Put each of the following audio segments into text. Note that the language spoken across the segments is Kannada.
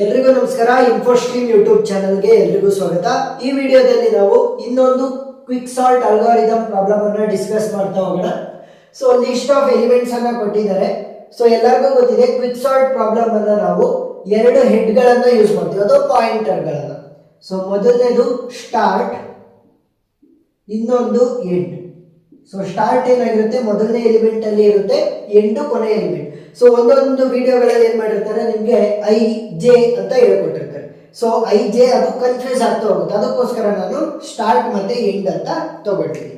ಎಲ್ರಿಗೂ ನಮಸ್ಕಾರ. ಇನ್ಫೋಸ್ಟ್ರೀಮ್ ಯೂಟ್ಯೂಬ್ ಚಾನಲ್ಗೆ ಎಲ್ರಿಗೂ ಸ್ವಾಗತ. ಈ ವಿಡಿಯೋದಲ್ಲಿ ನಾವು ಇನ್ನೊಂದು ಕ್ವಿಕ್ ಸಾಲ್ಟ್ ಅಲ್ಗಾರಿದಮ್ ಪ್ರಾಬ್ಲಮ್ ಅನ್ನ ಡಿಸ್ಕಸ್ ಮಾಡ್ತಾ ಹೋಗೋಣ. ಸೊ ಲಿಸ್ಟ್ ಆಫ್ ಎಲಿಮೆಂಟ್ಸ್ ಅನ್ನ ಕೊಟ್ಟಿದ್ದಾರೆ. ಸೊ ಎಲ್ಲರಿಗೂ ಗೊತ್ತಿದೆ ಕ್ವಿಕ್ ಸಾಲ್ಟ್ ಪ್ರಾಬ್ಲಮ್ ಅನ್ನ ನಾವು ಎರಡು ಹೆಡ್ ಗಳನ್ನ ಯೂಸ್ ಮಾಡ್ತೀವಿ ಅಥವಾ ಪಾಯಿಂಟರ್ ಗಳನ್ನ. ಸೊ ಮೊದಲನೇದು ಸ್ಟಾರ್ಟ್, ಇನ್ನೊಂದು ಎಂಡ್. ಸೊ ಸ್ಟಾರ್ಟ್ ಏನಾಗಿರುತ್ತೆ, ಮೊದಲನೇ ಎಲಿಮೆಂಟ್ ಅಲ್ಲಿ ಇರುತ್ತೆ, ಎಂಡ್ ಕೊನೆ ಎಲಿಮೆಂಟ್. ಸೊ ಒಂದೊಂದು ವಿಡಿಯೋಗಳಲ್ಲಿ ಏನ್ ಮಾಡಿರ್ತಾರೆ, ನಿಮ್ಗೆ ಐ ಜೆ ಅಂತ ಹೇಳ್ಕೊಟ್ಟಿರ್ತಾರೆ. ಸೊ ಐ ಜೆ ಅದು ಕನ್ಫ್ಯೂಸ್ ಆಗ್ತಾ ಹೋಗುತ್ತೆ, ಅದಕ್ಕೋಸ್ಕರ ನಾನು ಸ್ಟಾರ್ಟ್ ಮತ್ತೆ ಎಂಡ್ ಅಂತ ತಗೊಳ್ತೀನಿ.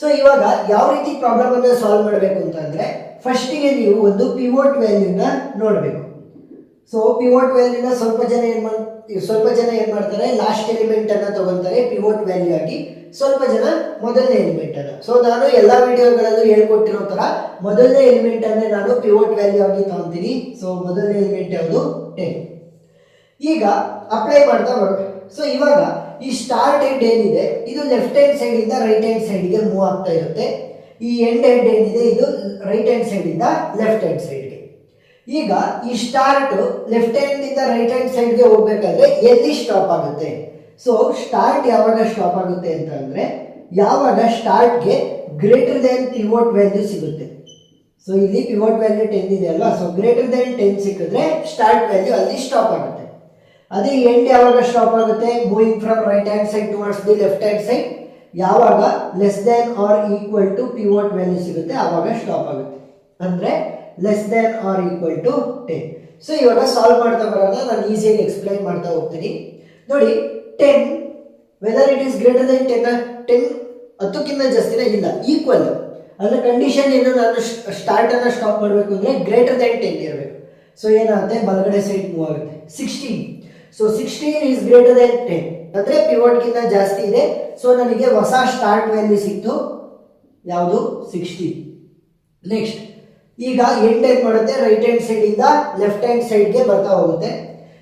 ಸೊ ಇವಾಗ ಯಾವ ರೀತಿ ಪ್ರಾಬ್ಲಮ್ ಅನ್ನ ಸಾಲ್ವ್ ಮಾಡಬೇಕು ಅಂತಂದ್ರೆ, ಫಸ್ಟಿಗೆ ನೀವು ಒಂದು ಪಿವೋಟ್ ವ್ಯಾಲ್ಯೂನ ನೋಡಬೇಕು. ಸೊ ಪಿವೋಟ್ ವ್ಯಾಲ್ಯೂನ ಸ್ವಲ್ಪ ಜನ ಏನ್ ಮಾಡ್ತಾರೆ, ಲಾಸ್ಟ್ ಎಲಿಮೆಂಟ್ ಅನ್ನ ತಗೊಂತಾರೆ ಪಿವೋಟ್ ವ್ಯಾಲ್ಯೂ ಆಗಿ, ಸ್ವಲ್ಪ ಜನ ಮೊದಲನೇ ಎಲಿಮೆಂಟ್ ಅನ್ನ. ಸೊ ನಾನು ಎಲ್ಲಾ ವಿಡಿಯೋಗಳಲ್ಲೂ ಹೇಳ್ಕೊಟ್ಟಿರೋ ತರ ಮೊದಲನೇ ಎಲಿಮೆಂಟ್ ಅನ್ನೇ ನಾನು ಪಿವೋಟ್ ವ್ಯಾಲ್ಯೂ ಆಗಿ ತಗೊಂತೀನಿ. ಸೊ ಮೊದಲನೇ ಎಲಿಮೆಂಟ್ ಯಾವುದು, 10. ಈಗ ಅಪ್ಲೈ ಮಾಡ್ತಾ ಬರಬೇಕು. ಸೊ ಇವಾಗ ಈ ಸ್ಟಾರ್ಟ್ ಹೆಡ್ ಏನಿದೆ ಇದು ಲೆಫ್ಟ್ ಹ್ಯಾಂಡ್ ಸೈಡ್ ಇಂದ ರೈಟ್ ಹ್ಯಾಂಡ್ ಸೈಡ್ ಗೆ ಮೂವ್ ಆಗ್ತಾ ಇರುತ್ತೆ. ಈ ಎಂಡ್ ಹೆಡ್ ಏನಿದೆ ಇದು ರೈಟ್ ಹ್ಯಾಂಡ್ ಸೈಡ್ ಇಂದ ಲೆಫ್ಟ್ ಹ್ಯಾಂಡ್ ಸೈಡ್ ಗೆ. ಈಗ ಈ ಸ್ಟಾರ್ಟ್ ಲೆಫ್ಟ್ ಹ್ಯಾಂಡ್ ಇಂದ ರೈಟ್ ಹ್ಯಾಂಡ್ ಸೈಡ್ ಗೆ ಹೋಗ್ಬೇಕಾದ್ರೆ ಎಲ್ಲಿ ಸ್ಟಾಪ್ ಆಗುತ್ತೆ? ಸೊ ಸ್ಟಾರ್ಟ್ ಯಾವಾಗ ಸ್ಟಾಪ್ ಆಗುತ್ತೆ ಅಂತ ಅಂದ್ರೆ, ಯಾವಾಗ ಸ್ಟಾರ್ಟ್ಗೆ ಗ್ರೇಟರ್ ದೆನ್ ಪಿವೋಟ್ ವ್ಯಾಲ್ಯೂ ಸಿಗುತ್ತೆ. ಸೊ ಇಲ್ಲಿ ಪಿವೋಟ್ ವ್ಯಾಲ್ಯೂ 10 ಇದೆ ಅಲ್ವಾ, ಸೊ ಗ್ರೇಟರ್ ದೆನ್ 10 ಸಿಕ್ಕಿದ್ರೆ ಸ್ಟಾರ್ಟ್ ವ್ಯಾಲ್ಯೂ ಅಲ್ಲಿ ಸ್ಟಾಪ್ ಆಗುತ್ತೆ. ಅದೇ ಎಂಡ್ ಯಾವಾಗ ಸ್ಟಾಪ್ ಆಗುತ್ತೆ, moving from right hand side towards the left hand side, ಯಾವಾಗ less than or equal to pivot value ಸಿಗುತ್ತೆ ಆವಾಗ ಸ್ಟಾಪ್ ಆಗುತ್ತೆ. ಅಂದ್ರೆ less than or equal to 10. So ಇವಾಗ ಸಾಲ್ವ್ ಮಾಡ್ತಾ ಬರೋಣ, ನಾನು ಈಸಿಯಾಗಿ ಎಕ್ಸ್ಪ್ಲೈನ್ ಮಾಡ್ತಾ ಹೋಗ್ತೀನಿ. ನೋಡಿ 10 whether it is greater than 10 10ಕ್ಕಿಂತ ಜಾಸ್ತಿನ ಇಲ್ಲ, ಈಕ್ವಲ್. ಅಂದ್ರೆ ಕಂಡೀಷನ್ ಏನು, ನಾನು ಸ್ಟಾರ್ಟ್ ಅನ್ನ ಸ್ಟಾಪ್ ಮಾಡಬೇಕು ಅಂದ್ರೆ ಗ್ರೇಟರ್ ದೆನ್ 10 ಇರಬೇಕು. ಸೊ ಏನಾಗುತ್ತೆ, ಬಲಗಡೆ ಸೈಡ್ ಮೂವ್ ಆಗುತ್ತೆ. 16, ಸೊ 16 ಈಸ್ ಗ್ರೇಟರ್ ದೆನ್ 10 ಅಂದ್ರೆ ಪಿವೋಟ್ ಗಿಂತ ಜಾಸ್ತಿ ಇದೆ. ಸೊ ನನಗೆ ಹೊಸ ಸ್ಟಾರ್ಟ್ ವ್ಯಾಲ್ಯೂ ಸಿಕ್ತು, ಯಾವುದು 16. ನೆಕ್ಸ್ಟ್ ಈಗ ಎಂಡ್ ಏನ್ ಮಾಡುತ್ತೆ, ರೈಟ್ ಹ್ಯಾಂಡ್ ಸೈಡ್ ಇಂದ ಲೆಫ್ಟ್ ಹ್ಯಾಂಡ್ ಸೈಡ್ ಗೆ ಬರ್ತಾ ಹೋಗುತ್ತೆ.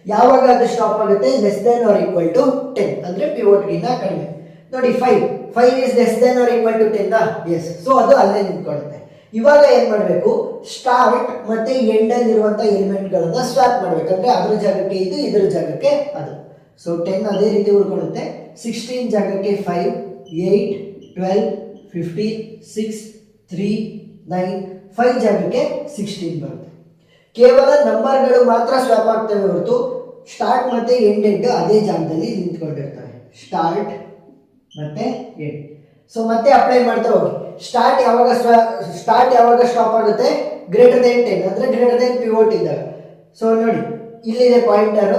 ಯಾವಾಗ ಅದು ಸ್ಟಾಪ್ ಆಗುತ್ತೆ, less than or equal to 10 ಅಂದ್ರೆ ಪಿವೋಟ್ ಗಿಂತ ಕಡಿಮೆ. ನೋಡಿ 5 is less than or equal to 10. Yes, so ಅದು ಅಲ್ಲೇ ನಿಂತ್ಕೊಳ್ಳುತ್ತೆ. ಇವಾಗ ಏನ್ ಮಾಡಬೇಕು, ಸ್ಟಾರ್ಟ್ ಮತ್ತೆ ಎಂಡ್ ಅಲ್ಲಿ ಇರುವಂತಹ ಎಲಿಮೆಂಟ್ ಗಳನ್ನ ಸ್ವಾಪ್ ಮಾಡ್ಬೇಕಂದ್ರೆ ಅದ್ರ ಜಾಗಕ್ಕೆ ಇದು, ಇದ್ರ ಜಾಗಕ್ಕೆ ಅದು. ಸೊ 10 ಅದೇ ರೀತಿ ಉಳ್ಕೊಳ್ಳುತ್ತೆ. 16 ಜಾಗಕ್ಕೆ 5, 8, 12, 15, 6, 3, 9, 5 ಜಾಗಕ್ಕೆ 16 ಬರುತ್ತೆ. ಕೇವಲ ನಂಬರ್ಗಳು ಮಾತ್ರ ಸ್ವಾಪ್ ಆಗ್ತವೆ ಹೊರತು ಸ್ಟಾರ್ಟ್ ಮತ್ತೆ ಎಂಡ್ ಅದೇ ಜಾಗದಲ್ಲಿ ನಿಂತ್ಕೊಂಡಿರ್ತವೆ. ಸ್ಟಾರ್ಟ್ ಮತ್ತೆ ಎಂಡ್. ಸೊ ಮತ್ತೆ ಅಪ್ಲೈ ಮಾಡ್ತಾ ಹೋಗಿ. ಸ್ಟಾರ್ಟ್ ಯಾವಾಗ ಸ್ಟಾಪ್ ಆಗುತ್ತೆ, ಗ್ರೇಟರ್ ದೆನ್ 10 ಅಂದ್ರೆ ಗ್ರೇಟರ್ ದೆನ್ ಪಿವೋಟ್ ಇದ್ದಾಗ. ಸೊ ನೋಡಿ ಇಲ್ಲಿದೆ ಪಾಯಿಂಟರ್.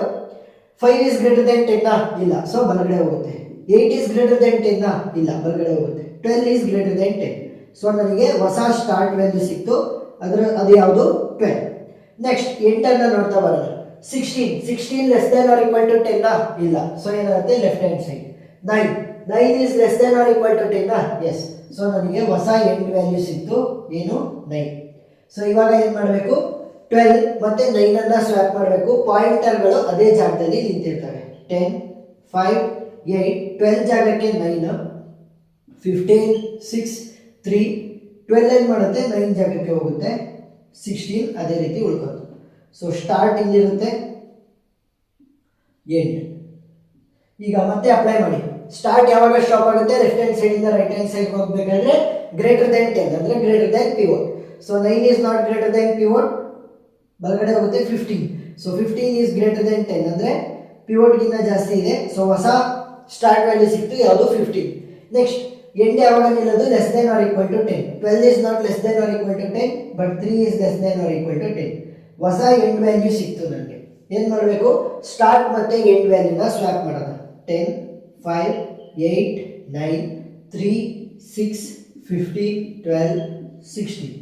5 ಈಸ್ ಗ್ರೇಟರ್ ದೆನ್ 10 ಇಲ್ಲ, ಸೊ ಬಲಗಡೆ ಹೋಗುತ್ತೆ. 8 ಈಸ್ ಗ್ರೇಟರ್ ದೆನ್ 10 ಇಲ್ಲ, ಬಲಗಡೆ ಹೋಗುತ್ತೆ. 12 ಈಸ್ ಗ್ರೇಟರ್ ದೆನ್ 10. ಸೊ ನನಗೆ ಹೊಸ ಸ್ಟಾರ್ಟ್ ವ್ಯಾಲ್ಯೂ ಸಿಕ್ತು, ಅದು ಯಾವುದು 12. ನೆಕ್ಸ್ಟ್ ಎಂಡ್ ಅನ್ನ ನೋಡ್ತಾ ಬರೋಣ. 16 less than or equal to 10 ಇಲ್ಲ, ಸೊ ಏನಾಗುತ್ತೆ left hand side. 9 is less than or equal to 10 yes, so ನನಗೆ ಹೊಸ ಎಂಡ್ ವ್ಯಾಲ್ಯೂ ಸಿಕ್ತು, ಏನು 9. ಸೊ ಇವಾಗ ಏನ್ ಮಾಡಬೇಕು, 12 ಮತ್ತೆ 9 ಅನ್ನ ಸ್ವಾಪ್ ಮಾಡಬೇಕು. ಪಾಯಿಂಟರ್ಗಳು ಅದೇ ಜಾಗದಲ್ಲಿ ನಿಂತಿರ್ತವೆ. 10, 5, 8, 12 ಜಾಗಕ್ಕೆ 9, 15, 6, 3, 12 ಏನ್ ಮಾಡುತ್ತೆ, 9 ಜಾಗಕ್ಕೆ ಹೋಗುತ್ತೆ. 16 ಅದೇ ರೀತಿ ಉಳ್ಕೊಂಡು. ಸೊ ಸ್ಟಾರ್ಟ್ ಇಲ್ಲಿರುತ್ತೆ, ಎಂಡ್. ಈಗ ಮತ್ತೆ ಅಪ್ಲೈ ಮಾಡಿ. ಸ್ಟಾರ್ಟ್ ಯಾವಾಗ ಸ್ಟಾಪ್ ಆಗುತ್ತೆ, ಲೆಫ್ಟ್ ಹ್ಯಾಂಡ್ ಸೈಡ್ ಇಂದ ರೈಟ್ ಹ್ಯಾಂಡ್ ಸೈಡ್ ಹೋಗ್ಬೇಕಾದ್ರೆ ಗ್ರೇಟರ್ ದೆನ್ 10 ಅಂದ್ರೆ greater than pivot. So 9 is not greater than pivot, ಬಲಗಡೆ ಹೋಗುತ್ತೆ. 15, ಸೊ 15 ಈಸ್ ಗ್ರೇಟರ್ ದೆನ್ 10 ಅಂದ್ರೆ ಪಿವೋಟ್ ಗಿಂತ ಜಾಸ್ತಿ ಇದೆ. ಸೊ ಹೊಸ ಸ್ಟಾರ್ಟ್ ವ್ಯಾಲ್ಯೂ ಸಿಕ್ತು, ಯಾವುದು 15. ನೆಕ್ಸ್ಟ್ ಎಂಡ್ ಯಾವಾಗ ನಿಲ್ಲೋದು, less than or equal to 10. 12 is not less than or equal to 10 but 3 is less than or equal to 10. ಹೊಸ ಎಂಡ್ ವ್ಯಾಲ್ಯೂ ಸಿಕ್ತು ನನಗೆ. ಏನ್ ಮಾಡಬೇಕು, ಸ್ಟಾರ್ಟ್ ಮತ್ತೆ ಎಂಡ್ ವ್ಯಾಲ್ಯೂನ ಸ್ವಾಪ್ ಮಾಡೋಣ. 10, 5, 8, 9, 3, 6, 15, 12, 16.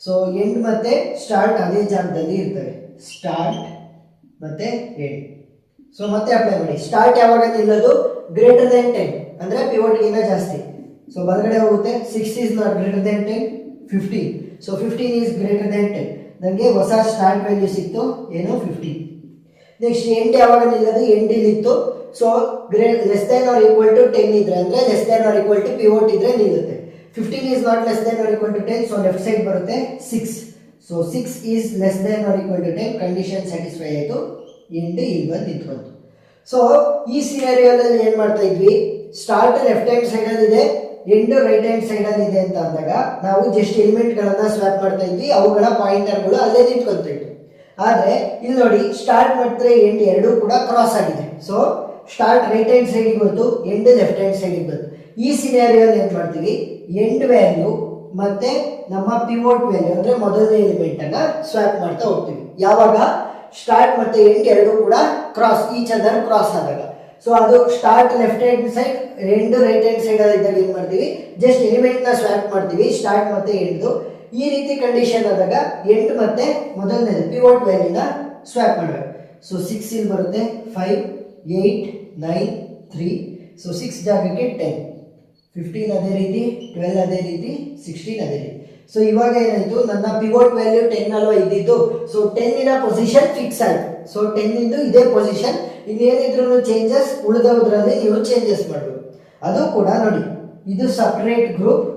ಸೊ ಎಂಡ್ ಮತ್ತೆ ಸ್ಟಾರ್ಟ್ ಅದೇ ಜಾಗದಲ್ಲಿ ಇರ್ತವೆ. ಸ್ಟಾರ್ಟ್ ಮತ್ತೆ ಎಂಡ್. ಸೊ ಮತ್ತೆ ಅಪ್ಲೈ ಮಾಡಿ. ಸ್ಟಾರ್ಟ್ ಯಾವಾಗ ನಿಲ್ಲೋದು, ಗ್ರೇಟರ್ ದೆನ್ 10 ಅಂದ್ರೆ ಪಿವೋಟ್ ಗಿಂತ ಜಾಸ್ತಿ. ಸೊ ಬಲಗಡೆ ಹೋಗುತ್ತೆ. 6 is not greater than 10, 15. So 15 is greater than 10. ನನಗೆ ಹೊಸ ಸ್ಟಾರ್ಟ್ ವ್ಯಾಲ್ಯೂ ಸಿಕ್ತು, ಏನು 15. ನೆಕ್ಸ್ಟ್ ಎಂಡ್ ಯಾವಾಗ ನಿಲ್ಲೋದು, ಎಂಡ್ ಇಲ್ಲಿತ್ತು. So less than or equal to 10 ಇದ್ರೆ ಅಂದ್ರೆ less than or equal to pivot ಇದ್ರೆ ನಿಲ್ಲುತ್ತೆ. 15 is not less than or equal to 10, so left side ಬರುತ್ತೆ 6. So 6 is less than or equal to 10, condition satisfy ಆಯಿತು. ಎಂಡ್ ಇಲ್ಲಿ ಬಂದು ನಿಂತ್ಕೊಂತು. ಸೊ ಈ ಸಿನಾರಿಯೋದಲ್ಲಿ ಏನು ಮಾಡ್ತಾ ಇದ್ವಿ, ಸ್ಟಾರ್ಟ್ ಲೆಫ್ಟ್ ಹ್ಯಾಂಡ್ ಸೈಡಲ್ಲಿ ಇದೆ, ಎಂಡ್ ರೈಟ್ ಹ್ಯಾಂಡ್ ಸೈಡಲ್ಲಿ ಇದೆ ಅಂತ ಅಂದಾಗ ನಾವು ಜಸ್ಟ್ ಎಲಿಮೆಂಟ್ಗಳನ್ನು ಸ್ವ್ಯಾಪ್ ಮಾಡ್ತಾ ಇದ್ವಿ, ಅವುಗಳ ಪಾಯಿಂಟರ್ಗಳು ಅಲ್ಲೇ ನಿಂತ್ಕೊತಾ ಇದ್ವಿ. ಆದರೆ ಇಲ್ಲಿ ನೋಡಿ ಸ್ಟಾರ್ಟ್ ಮಾಡಿದ್ರೆ ಎಂಡ್ ಎರಡೂ ಕೂಡ ಕ್ರಾಸ್ ಆಗಿದೆ. ಸೊ ಸ್ಟಾರ್ಟ್ ರೈಟ್ ಹ್ಯಾಂಡ್ ಸೈಡಿಗೆ ಬಂತು, ಎಂಡ್ ಲೆಫ್ಟ್ ಹ್ಯಾಂಡ್ ಸೈಡಿಗೆ ಬಂತು. ಈ ಸಿನಾರಿಯೋಲ್ಲಿ ಏನು ಮಾಡ್ತೀವಿ, ಎಂಡ್ ವ್ಯಾಲ್ಯೂ ಮತ್ತೆ ನಮ್ಮ ಪಿವೋಟ್ ವ್ಯಾಲ್ಯೂ ಅಂದರೆ ಮೊದಲನೇ ಎಲಿಮೆಂಟನ್ನು ಸ್ವ್ಯಾಪ್ ಮಾಡ್ತಾ ಹೋಗ್ತೀವಿ. ಯಾವಾಗ ಸ್ಟಾರ್ಟ್ ಮತ್ತೆ ಎಂಡ್ ಎರಡೂ ಕೂಡ ಕ್ರಾಸ್ ಈಚ್ ಅದರ್ ಕ್ರಾಸ್ ಆದಾಗ. ಸೊ ಅದು start left hand side, end right hand side ಇದ್ದಾಗ ಏನು ಮಾಡ್ತೀವಿ, ಜಸ್ಟ್ ಎಲಿಮೆಂಟ್ನ ಸ್ವ್ಯಾಪ್ ಮಾಡ್ತೀವಿ ಸ್ಟಾರ್ಟ್ ಮತ್ತೆ ಎಂಡ್ದು. ಈ ರೀತಿ ಕಂಡೀಷನ್ ಆದಾಗ ಎಂಡ್ ಮತ್ತೆ ಮೊದಲನೇದು ಪಿವೋಟ್ ವ್ಯಾಲ್ಯೂನ ಸ್ವ್ಯಾಪ್ ಮಾಡಬೇಕು. ಸೊ 6 ಇಲ್ಲಿ ಬರುತ್ತೆ, 5 8 9 3. ಸೊ 6 ಜಾಗಕ್ಕೆ 10, 15 ಅದೇ ರೀತಿ, 12 ಅದೇ ರೀತಿ, 16 ಅದೇ ರೀತಿ. ಸೊ ಇವಾಗ ಏನಾಯಿತು, ನನ್ನ ಪಿವೋಟ್ ವ್ಯಾಲ್ಯೂ 10 ಅಲ್ವಾ ಇದ್ದಿದ್ದು. ಸೊ 10 ಪೊಸಿಷನ್ ಫಿಕ್ಸ್ ಆಯಿತು. ಸೊ 10 ಇದೇ ಪೊಸಿಷನ್, ಇನ್ನೇನಿದ್ರು ಚೇಂಜಸ್ ಉಳಿದೋದ್ರಲ್ಲಿ ನೀವು ಚೇಂಜಸ್ ಮಾಡಬೇಕು. ಅದು ಕೂಡ ನೋಡಿ, ಇದು ಸಪ್ರೇಟ್ ಗ್ರೂಪ್,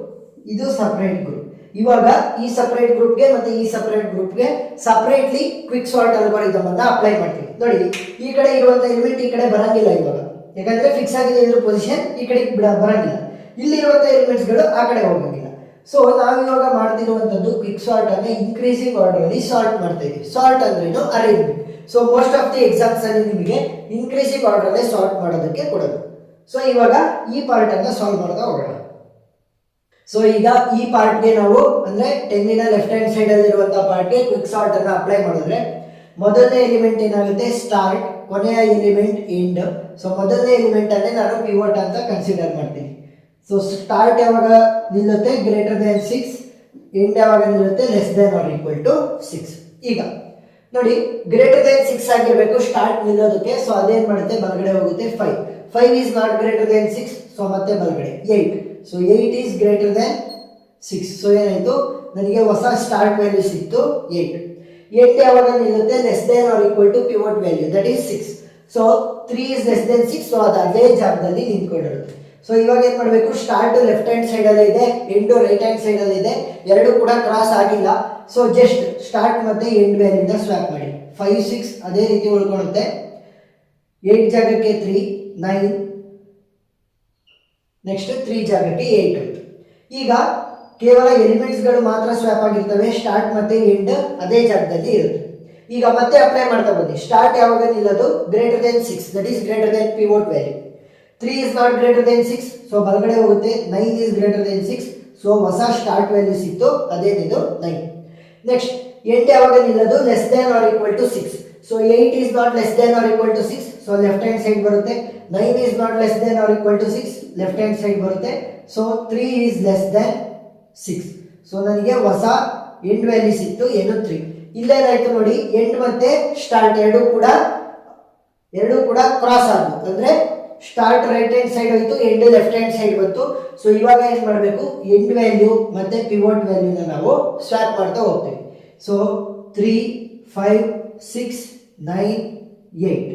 ಇದು ಸಪ್ರೇಟ್ ಗ್ರೂಪ್. ಇವಾಗ ಈ ಸಪ್ರೇಟ್ ಗ್ರೂಪ್ಗೆ ಮತ್ತೆ ಈ ಸಪ್ರೇಟ್ ಗ್ರೂಪ್ಗೆ ಸಪ್ರೇಟ್ಲಿ ಕ್ವಿಕ್ ಸಾರ್ಟ್ ಅಲ್ಗಾರಿದಮ್ ಅನ್ನು ಅಪ್ಲೈ ಮಾಡ್ತೀವಿ. ನೋಡಿ ಈ ಕಡೆ ಇರುವಂಥ ಎಲಿಮೆಂಟ್ ಈ ಕಡೆ ಬರಂಗಿಲ್ಲ ಇವಾಗ, ಯಾಕಂದ್ರೆ ಫಿಕ್ಸ್ ಆಗಿದೆ ಇದ್ರ ಪೊಸಿಷನ್, ಈ ಕಡೆ ಬರಂಗಿಲ್ಲ. ಇಲ್ಲಿರುವಂಥ ಎಲಿಮೆಂಟ್ಸ್ಗಳು ಆ ಕಡೆ ಹೋಗಂಗಿಲ್ಲ. ಸೊ ನಾವಿವಾಗ ಮಾಡ್ತಿರುವಂಥದ್ದು ಕ್ವಿಕ್ ಸಾರ್ಟ್ ಅನ್ನು ಇನ್ಕ್ರೀಸಿಂಗ್ ಆರ್ಡರ್ ಅಲ್ಲಿ ಸಾರ್ಟ್ ಮಾಡ್ತಾ ಇದ್ದೀವಿ. ಸಾರ್ಟ್ ಅಂದ್ರೇನು, arrangement. So most of the exams ಅಲ್ಲಿ ನಿಮಗೆ ಇನ್ಕ್ರೀಸಿಂಗ್ ಆರ್ಡರ್ ಅಲ್ಲೇ ಸಾರ್ಟ್ ಮಾಡೋದಕ್ಕೆ ಕೊಡೋದು. ಸೊ ಇವಾಗ ಈ ಪಾರ್ಟ್ ಅನ್ನ ಸಾಲ್ವ್ ಮಾಡ್ತಾ ಹೋಗೋಣ. ಸೊ ಈಗ ಈ ಪಾರ್ಟ್ಗೆ ನಾವು ಅಂದ್ರೆ 10 ಲೆಫ್ಟ್ ಹ್ಯಾಂಡ್ ಸೈಡ್ ಅಲ್ಲಿ ಇರುವಂತಹ ಪಾರ್ಟ್ಗೆ ಕ್ವಿಕ್ ಸಾರ್ಟ್ ಅನ್ನ ಅಪ್ಲೈ ಮಾಡಿದ್ರೆ ಮೊದಲನೇ ಎಲಿಮೆಂಟ್ ಏನಾಗುತ್ತೆ ಸ್ಟಾರ್ಟ್, ಕೊನೆಯ ಎಲಿಮೆಂಟ್ ಎಂಡ್. ಸೊ ಮೊದಲನೇ ಎಲಿಮೆಂಟ್ ಅನ್ನೇ ನಾನು ಪಿವೋಟ್ ಅಂತ ಕನ್ಸಿಡರ್ ಮಾಡ್ತೀನಿ. ಸೊ ಸ್ಟಾರ್ಟ್ ಯಾವಾಗ ನಿಲ್ಲುತ್ತೆ ಗ್ರೇಟರ್ ದೆನ್ 6, ಎಂಡ್ ಯಾವಾಗ ನಿಲ್ಲುತ್ತೆ less than or equal to 6. ಈಗ ನೋಡಿ ಗ್ರೇಟರ್ ದೆನ್ 6 ಆಗಿರಬೇಕು ಸ್ಟಾರ್ಟ್ ನಿಲ್ಲೋದಕ್ಕೆ. ಸೊ ಅದೇನ್ ಮಾಡುತ್ತೆ, ಬಲಗಡೆ ಹೋಗುತ್ತೆ 5. 5 is not greater than 6. So ಮತ್ತೆ ಬಲಗಡೆ 8. So 8 is greater than 6. So ಏನಾಯ್ತು, ನನಗೆ ಹೊಸ ಸ್ಟಾರ್ಟ್ ವ್ಯಾಲ್ಯೂ ಸಿಕ್ತು 8. ಎಂಡ್ ಯಾವಾಗ ನಿಲ್ಲುತ್ತೆ less than or equal to pivot value that is 6. So 3 is less than 6. So ಅದು ಅದೇ ಜಾಗದಲ್ಲಿ ನಿಂತ್ಕೊಂಡಿರುತ್ತೆ. ಸೊ ಇವಾಗ ಏನು ಮಾಡಬೇಕು, ಸ್ಟಾರ್ಟ್ ಲೆಫ್ಟ್ ಹ್ಯಾಂಡ್ ಸೈಡಲ್ಲಿ ಇದೆ, ಎಂಡು ರೈಟ್ ಹ್ಯಾಂಡ್ ಸೈಡಲ್ಲಿ ಇದೆ, ಎರಡು ಕೂಡ ಕ್ರಾಸ್ ಆಗಿಲ್ಲ. ಸೊ ಜಸ್ಟ್ ಸ್ಟಾರ್ಟ್ ಮತ್ತೆ ಎಂಡ್ ವ್ಯಾಲ್ಯೂನ ಸ್ವ್ಯಾಪ್ ಮಾಡಿ. 5 6 ಅದೇ ರೀತಿ ಉಳ್ಕೊಳ್ಳುತ್ತೆ. 8 ಜಾಗಕ್ಕೆ 3 9, ನೆಕ್ಸ್ಟ್ 3 ಜಾಗಕ್ಕೆ 8 ಆಯಿತು. ಈಗ ಕೇವಲ ಎಲಿಮೆಂಟ್ಸ್ಗಳು ಮಾತ್ರ ಸ್ವ್ಯಾಪ್ ಆಗಿರ್ತವೆ, ಸ್ಟಾರ್ಟ್ ಮತ್ತೆ ಎಂಡ್ ಅದೇ ಜಾಗದಲ್ಲಿ ಇರುತ್ತೆ. ಈಗ ಮತ್ತೆ ಅಪ್ಲೈ ಮಾಡ್ತಾ ಬನ್ನಿ. ಸ್ಟಾರ್ಟ್ ಯಾವಾಗ ನಿಲ್ಲೋದು greater than 6 that is greater than pivot value. 3 is not greater than 6. So ಬಲಗಡೆ ಹೋಗುತ್ತೆ. 9 is greater than 6. ಸೊ ಹೊಸ ಸ್ಟಾರ್ಟ್ ವ್ಯಾಲ್ಯೂ ಸಿಕ್ತು, ಅದೇನಿದು 9. ನೆಕ್ಸ್ಟ್ ಎಂಡ್ ಯಾವಾಗ ನಿಲ್ಲೋದು less than or equal to 6. So 8 is not less than or equal to 6. So left hand side ಬರುತ್ತೆ. 9 is not less than or equal to 6. Left hand side ಬರುತ್ತೆ. So 3 is less than 6. So ನನಗೆ ಹೊಸ ಎಂಡ್ ವ್ಯಾಲ್ಯೂ ಸಿಕ್ತು, ಏನು 3. ಇಲ್ಲೇನಾಯ್ತು ನೋಡಿ, ಎಂಡ್ ಮತ್ತೆ ಸ್ಟಾರ್ಟ್ ಎರಡೂ ಕೂಡ ಕ್ರಾಸ್ ಆಗುತ್ತೆ. ಅಂದ್ರೆ ಸ್ಟಾರ್ಟ್ ರೈಟ್ ಹ್ಯಾಂಡ್ ಸೈಡ್ ಹೋಯ್ತು, ಎಂಡ್ ಲೆಫ್ಟ್ ಹ್ಯಾಂಡ್ ಸೈಡ್ ಬಂತು. ಸೊ ಇವಾಗ ಏನು ಮಾಡಬೇಕು, ಎಂಡ್ ವ್ಯಾಲ್ಯೂ ಮತ್ತೆ ಪಿವೋಟ್ ವ್ಯಾಲ್ಯೂನ ನಾವು ಸ್ವ್ಯಾಪ್ ಮಾಡ್ತಾ ಹೋಗ್ತೀವಿ. ಸೊ 3 5 6 9 8.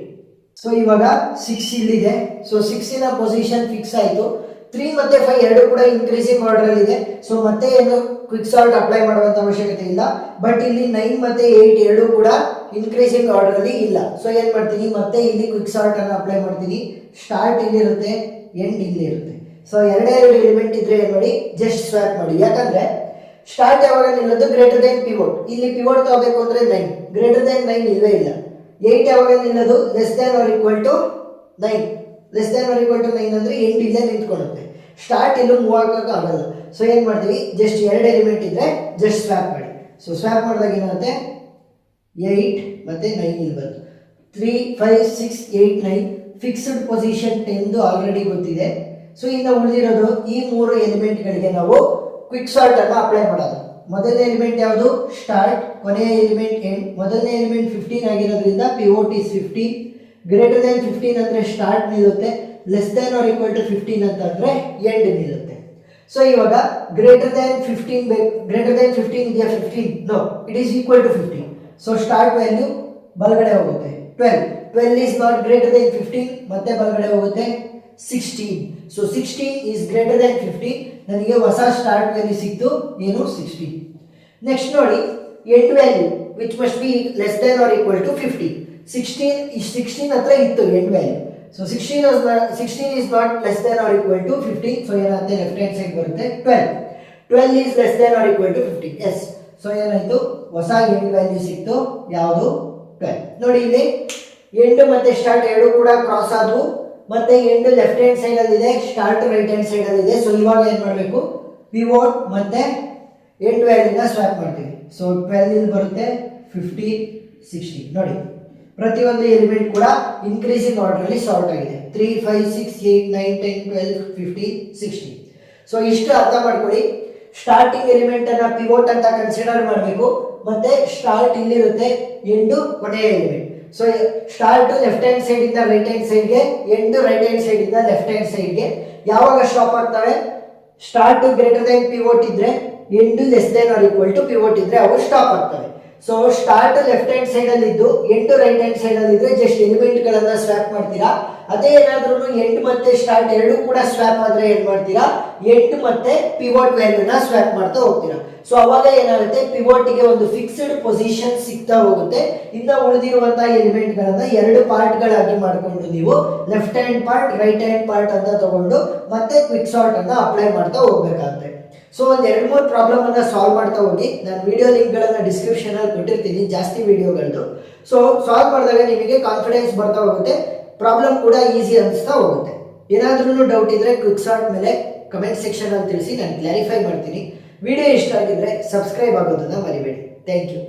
ಸೊ ಇವಾಗ 6 ಇಲ್ಲಿದೆ. ಸೊ 6 ಪೊಸಿಷನ್ ಫಿಕ್ಸ್ ಆಯಿತು. 3 ಮತ್ತೆ 5 ಎರಡು ಕೂಡ ಇನ್ಕ್ರೀಸಿಂಗ್ ಆರ್ಡರ್ ಇದೆ. ಸೊ ಮತ್ತೆ ಏನು ಕ್ವಿಕ್ ಸಾರ್ಟ್ ಅಪ್ಲೈ ಮಾಡುವಂತ ಅವಶ್ಯಕತೆ ಇಲ್ಲ. ಬಟ್ ಇಲ್ಲಿ 9 ಮತ್ತೆ 8 ಎರಡು ಕೂಡ ಇನ್ಕ್ರೀಸಿಂಗ್ ಆರ್ಡರ್ ಅಲ್ಲಿ ಇಲ್ಲ. ಸೊ ಏನ್ ಮಾಡ್ತೀನಿ, ಮತ್ತೆ ಇಲ್ಲಿ ಕ್ವಿಕ್ ಸಾರ್ಟ್ ಅನ್ನು ಅಪ್ಲೈ ಮಾಡ್ತೀನಿ. ಸ್ಟಾರ್ಟ್ ಇಲ್ಲಿರುತ್ತೆ, ಎಂಡ್ ಇಲ್ಲಿ ಇರುತ್ತೆ. ಸೊ ಎರಡೇ ಎಲಿಮೆಂಟ್ ಇದ್ರೆ ಏನ್ ಮಾಡಿ, ಜಸ್ಟ್ ಸ್ವ್ಯಾಪ್ ಮಾಡಿ. ಯಾಕಂದ್ರೆ ಸ್ಟಾರ್ಟ್ ಯಾವಾಗ ನಿಲ್ಲೋದು ಗ್ರೇಟರ್ ದೆನ್ ಪಿವೋಟ್. ಇಲ್ಲಿ ಪಿವೋಟ್ ತಗೋಬೇಕು ಅಂದ್ರೆ 9, ಗ್ರೇಟರ್ ದೆನ್ 9 ಇಲ್ವೇ ಇಲ್ಲ. 8 ಯಾವಾಗ ನಿಲ್ಲೋದು less than or equal to 9. Less than or equal to 9 ಅಂದ್ರೆ ಎಂಡ್ ಇಲ್ಲೇ ನಿಂತ್ಕೊಳ್ಳುತ್ತೆ, ಸ್ಟಾರ್ಟ್ ಇಲ್ಲೂ ಮೂವ್ ಆಗಕ್ಕೆ ಆಗಲ್ಲ. ಸೊ ಏನ್ ಮಾಡ್ತೀವಿ, ಜಸ್ಟ್ ಎರಡು ಎಲಿಮೆಂಟ್ ಇದ್ರೆ ಜಸ್ಟ್ ಸ್ವ್ಯಾಪ್ ಮಾಡಿ. ಸೊ ಸ್ವ್ಯಾಪ್ ಮಾಡಿದಾಗ ಏನಾಗುತ್ತೆ, 8 ಮತ್ತೆ 9 ಇಲ್ಲಿ ಬಂತು. 3 5 6 8 9 ಫಿಕ್ಸ್ಡ್ ಪೊಸಿಷನ್ 10 ಆಲ್ರೆಡಿ ಗೊತ್ತಿದೆ. ಸೊ ಇನ್ನು ಉಳಿದಿರೋದು ಈ ಮೂರು ಎಲಿಮೆಂಟ್ಗಳಿಗೆ ನಾವು ಕ್ವಿಕ್ ಸಾರ್ಟ್ ಅನ್ನು ಅಪ್ಲೈ ಮಾಡೋದು. ಮೊದಲನೇ ಎಲಿಮೆಂಟ್ ಯಾವುದು ಸ್ಟಾರ್ಟ್, ಕೊನೆಯ ಎಲಿಮೆಂಟ್ ಎಂಡ್. ಮೊದಲನೇ ಎಲಿಮೆಂಟ್ 15 ಆಗಿರೋದ್ರಿಂದ ಪಿವೋಟ್ ಈಸ್ 15. ಗ್ರೇಟರ್ ದೆನ್ 15 ಅಂದರೆ ಸ್ಟಾರ್ಟ್ ನಿಲ್ಲುತ್ತೆ, less than or equal to 15 ಅಂತಂದರೆ ಎಂಡ್ ನಿಲ್ಲುತ್ತೆ. ಸೊ ಇವಾಗ ಗ್ರೇಟರ್ ದೆನ್ 15 ಗ್ರೇಟರ್ ದೆನ್ 15 ಇದೆಯಾ, 15 no, it is equal to 15. So start value ಬಲಗಡೆ ಹೋಗುತ್ತೆ 12. 12 ಈಸ್ ನಾಟ್ ಗ್ರೇಟರ್ ದೆನ್ 15, ಮತ್ತೆ ಬಲಗಡೆ ಹೋಗುತ್ತೆ 16. So 16 is greater then 15. ನನಗೆ ಹೊಸ ಸ್ಟಾರ್ಟ್ ವ್ಯಾಲ್ಯೂ ಸಿಕ್ತು, ಏನು 16. ನೆಕ್ಸ್ಟ್ ನೋಡಿ end value which must be less than or equal to 15. 16 ಹತ್ರ ಇತ್ತು end value. So 16 is not less than or equal to 15. So ಏನಾಗುತ್ತೆ ಲೆಫ್ಟ್ ಹ್ಯಾಂಡ್ ಸೈಡ್ ಬರುತ್ತೆ 12 is less than or equal to 15. Yes. So ಏನಾಯ್ತು ಹೊಸ ಎಂಡ್ ವ್ಯಾಲ್ಯೂ ಸಿಕ್ತು, ಯಾವುದು 12. ನೋಡಿ ಇಲ್ಲಿ ಎಂಡ್ ಮತ್ತೆ ಸ್ಟಾರ್ಟ್ ಎರಡು ಕೂಡ ಕ್ರಾಸ್ ಆದವು, ಮತ್ತೆ ಎಂಡ್ ಲೆಫ್ಟ್ ಹ್ಯಾಂಡ್ ಸೈಡ್ ಅಲ್ಲಿ ಇದೆ, ಸ್ಟಾರ್ಟ್ ರೈಟ್ ಹ್ಯಾಂಡ್ ಸೈಡ್ ಅಲ್ಲಿ ಇದೆ. ಸೊ ಇವಾಗ ಏನ್ ಮಾಡಬೇಕು, ಪಿವೋಟ್ ಮತ್ತೆ ಎಂಡ್ ವ್ಯಾಲ್ಯೂನ ಸ್ವಾಪ್ ಮಾಡ್ತೀವಿ. ಸೊ 12 ಇಲ್ಲಿ ಬರುತ್ತೆ, 15, 16. ನೋಡಿ ಪ್ರತಿಯೊಂದು ಎಲಿಮೆಂಟ್ ಕೂಡ ಇನ್ಕ್ರೀಸಿಂಗ್ ಆರ್ಡರ್ ಅಲ್ಲಿ ಸಾರ್ಟ್ ಆಗಿದೆ. 3, 5, 6, 8, 9, 10, 12, 15, 16. ಸೊ ಇಷ್ಟು ಅರ್ಥ ಮಾಡ್ಕೊಳ್ಳಿ. ಸ್ಟಾರ್ಟಿಂಗ್ ಎಲಿಮೆಂಟ್ ಅನ್ನ ಪಿವೋಟ್ ಅಂತ ಕನ್ಸಿಡರ್ ಮಾಡಬೇಕು, ಮತ್ತೆ ಸ್ಟಾರ್ಟ್ ಇಲ್ಲಿರುತ್ತೆ, ಎಂಡು ಕೊನೆಯ element. So start left hand side ಇಂದ ರೈಟ್ ಹ್ಯಾಂಡ್ ಸೈಡ್ಗೆ, ಎಂಡ್ ರೈಟ್ ಹ್ಯಾಂಡ್ ಸೈಡ್ ಇಂದ ಲೆಫ್ಟ್ ಹ್ಯಾಂಡ್ ಸೈಡ್ಗೆ. ಯಾವಾಗ ಸ್ಟಾಪ್ ಆಗ್ತವೆ, ಸ್ಟಾರ್ಟ್ ಗ್ರೇಟರ್ ದೆನ್ ಪಿವೋಟ್ ಇದ್ರೆ, end less than or equal to pivot ಇದ್ರೆ ಅವು ಸ್ಟಾಪ್ ಆಗ್ತವೆ. So start left hand side ಅಲ್ಲಿ ಇದ್ದು ಎಂಡ್ ರೈಟ್ ಹ್ಯಾಂಡ್ ಸೈಡ್ ಅಲ್ಲಿ ಇದ್ರೆ ಜಸ್ಟ್ ಎಲಿಮೆಂಟ್ ಗಳನ್ನ ಸ್ವ್ಯಾಪ್ ಮಾಡ್ತೀರಾ. ಅದೇ ಏನಾದ್ರೂ ಎಂಡ್ ಮತ್ತೆ ಸ್ಟಾರ್ಟ್ ಎರಡು ಕೂಡ ಸ್ವ್ಯಾಪ್ ಆದ್ರೆ ಏನ್ ಮಾಡ್ತೀರಾ, ಎಂಡ್ ಮತ್ತೆ ಪಿವೋಟ್ ವ್ಯಾಲ್ಯೂನ ಸ್ವ್ಯಾಪ್ ಮಾಡ್ತಾ ಹೋಗ್ತೀರಾ. ಸೊ ಅವಾಗ ಏನಾಗುತ್ತೆ, ಪಿವೋಟ್ ಗೆ ಒಂದು ಫಿಕ್ಸ್ಡ್ ಪೊಸಿಷನ್ ಸಿಗ್ತಾ ಹೋಗುತ್ತೆ. ಇನ್ನು ಉಳಿದಿರುವಂತಹ ಎಲಿಮೆಂಟ್ ಗಳನ್ನ ಎರಡು ಪಾರ್ಟ್ ಗಳಾಗಿ ಮಾಡಿಕೊಂಡು ನೀವು left hand part right hand part ಅಂತ ತಗೊಂಡು ಮತ್ತೆ ಕ್ವಿಕ್ ಸಾರ್ಟ್ ಅನ್ನ ಅಪ್ಲೈ ಮಾಡ್ತಾ ಹೋಗ್ಬೇಕಾಗುತ್ತೆ. ಸೊ ಒಂದು 2-3 ಪ್ರಾಬ್ಲಮ್ ಅನ್ನ ಸಾಲ್ವ್ ಮಾಡ್ತಾ ಹೋಗಿ. ನಾನು ವಿಡಿಯೋ ಲಿಂಕ್ ಗಳನ್ನ ಡಿಸ್ಕ್ರಿಪ್ಷನ್ ಅಲ್ಲಿ ಕೊಟ್ಟಿರ್ತೀನಿ, ಜಾಸ್ತಿ ವಿಡಿಯೋಗಳದ್ದು. ಸೊ ಸಾಲ್ವ್ ಮಾಡಿದಾಗ ನಿಮಗೆ ಕಾನ್ಫಿಡೆನ್ಸ್ ಬರ್ತಾ ಹೋಗುತ್ತೆ, ಪ್ರಾಬ್ಲಮ್ ಕೂಡ ಈಸಿ ಅನಿಸ್ತಾ ಹೋಗುತ್ತೆ. ಏನಾದ್ರೂ ಡೌಟ್ ಇದ್ರೆ ಕ್ವಿಕ್ ಸಾರ್ಟ್ ಮೇಲೆ ಕಮೆಂಟ್ ಸೆಕ್ಷನ್ ಅಲ್ಲಿ ತಿಳಿಸಿ, ನಾನು ಕ್ಲಾರಿಫೈ ಮಾಡ್ತೀನಿ. ವಿಡಿಯೋ ಇಷ್ಟ ಆಗಿದ್ರೆ ಸಬ್ಸ್ಕ್ರೈಬ್ ಆಗೋದನ್ನ ಮರಿಬೇಡಿ. Thank you.